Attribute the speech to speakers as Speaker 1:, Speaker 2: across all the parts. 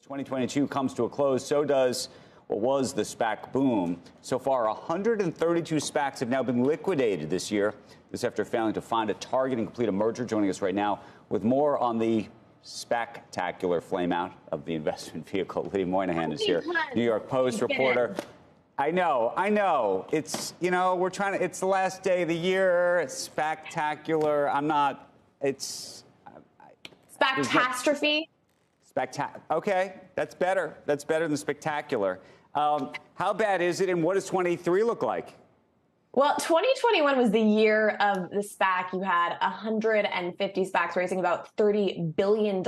Speaker 1: 2022 comes to a close, so does what was the SPAC boom. So far, 132 SPACs have now been liquidated this year. This after failing to find a target and complete a merger. Joining us right now with more on the spectacular flameout of the investment vehicle. Lydia Moynihan is here, New York Post reporter. I know. It's, it's the last day of the year. It's spectacular. It's
Speaker 2: Spectastrophe.
Speaker 1: Okay, that's better. That's better than spectacular. How bad is it, and what does 23 look like?
Speaker 2: Well, 2021 was the year of the SPAC. You had 150 SPACs raising about $30 billion.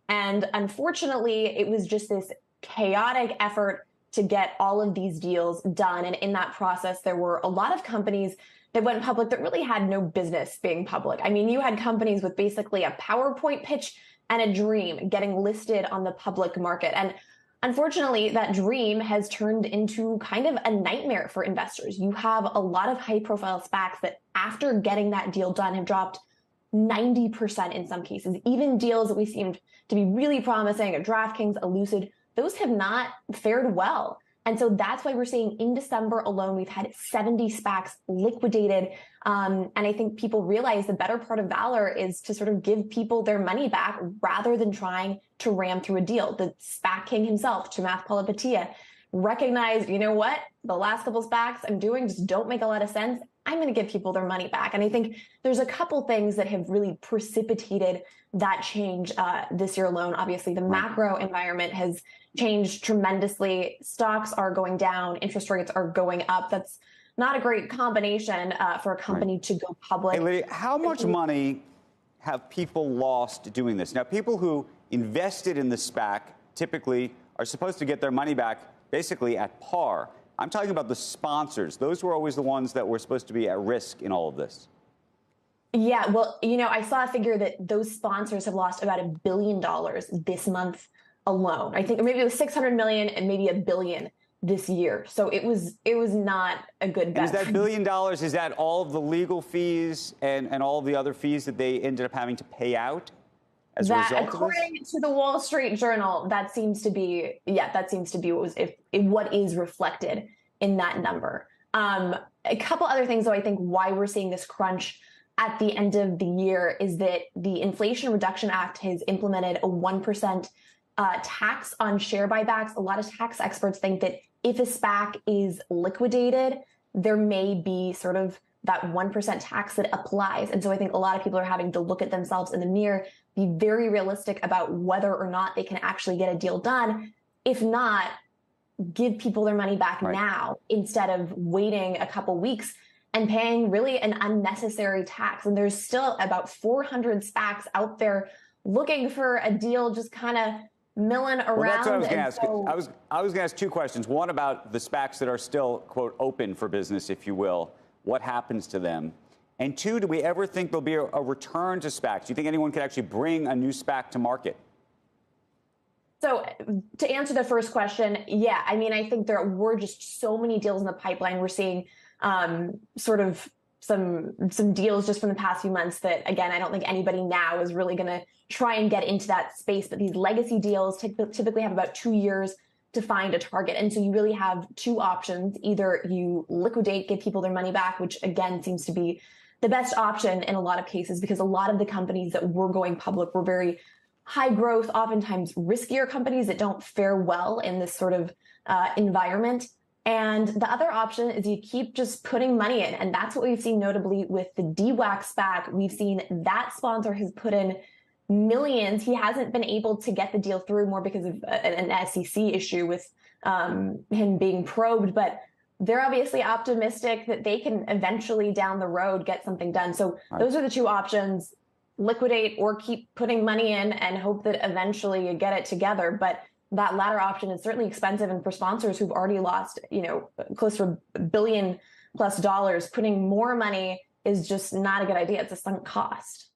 Speaker 2: And unfortunately, it was just this chaotic effort to get all of these deals done. And in that process, there were a lot of companies that went public that really had no business being public. I mean, you had companies with basically a PowerPoint pitch and a dream getting listed on the public market. And unfortunately, that dream has turned into kind of a nightmare for investors. You have a lot of high-profile SPACs that after getting that deal done have dropped 90% in some cases. Even deals that we seemed to be really promising, a DraftKings, a Lucid, those have not fared well. And so that's why we're seeing in December alone, we've had 70 SPACs liquidated. And I think people realize the better part of valor is to sort of give people their money back rather than trying to ram through a deal. The SPAC king himself, Chamath Palihapitiya, recognized, you know what, the last couple SPACs I'm doing just don't make a lot of sense. I'm going to give people their money back. And I think there's a couple things that have really precipitated that change this year alone. Obviously, the macro environment has changed tremendously. Stocks are going down. Interest rates are going up. That's not a great combination for a company to go public.
Speaker 1: Hey, Lydia, how much money have people lost doing this? Now, people who invested in the SPAC typically are supposed to get their money back basically at par. I'm talking about the sponsors. Those were always the ones that were supposed to be at risk in all of this.
Speaker 2: Yeah, well, I saw a figure that those sponsors have lost about $1 billion this month alone. I think maybe it was 600 million and maybe $1 billion this year. So it was not a good bet.
Speaker 1: And is that $1 billion, is that all of the legal fees and all of the other fees that they ended up having to pay out as a result of this?
Speaker 2: According to the Wall Street Journal, that seems to be what is reflected in that number. A couple other things, though, I think why we're seeing this crunch at the end of the year is that the Inflation Reduction Act has implemented a 1% tax on share buybacks. A lot of tax experts think that if a SPAC is liquidated, there may be sort of that 1% tax that applies. And so I think a lot of people are having to look at themselves in the mirror, be very realistic about whether or not they can actually get a deal done. If not, give people their money back now instead of waiting a couple weeks and paying really an unnecessary tax. And there's still about 400 SPACs out there looking for a deal, just kind of milling around.
Speaker 1: Well, that's what I was going to ask. I was going to ask two questions. One about the SPACs that are still, quote, open for business, if you will. What happens to them? And two, do we ever think there'll be a return to SPACs? Do you think anyone could actually bring a new SPAC to market?
Speaker 2: So to answer the first question, yeah, I mean, I think there were just so many deals in the pipeline. We're seeing sort of some deals just from the past few months that, again, I don't think anybody now is really going to try and get into that space. But these legacy deals typically have about 2 years to find a target. And so you really have two options. Either you liquidate, give people their money back, which again seems to be the best option in a lot of cases, because a lot of the companies that were going public were very high growth, oftentimes riskier companies that don't fare well in this sort of environment. And the other option is you keep just putting money in. And that's what we've seen notably with the DWAC SPAC. We've seen that sponsor has put in millions. He hasn't been able to get the deal through, more because of an SEC issue with him being probed. But they're obviously optimistic that they can eventually down the road get something done. So those are the two options: liquidate or keep putting money in and hope that eventually you get it together. But that latter option is certainly expensive. And for sponsors who've already lost, close to $1 billion+ putting more money is just not a good idea. It's a sunk cost.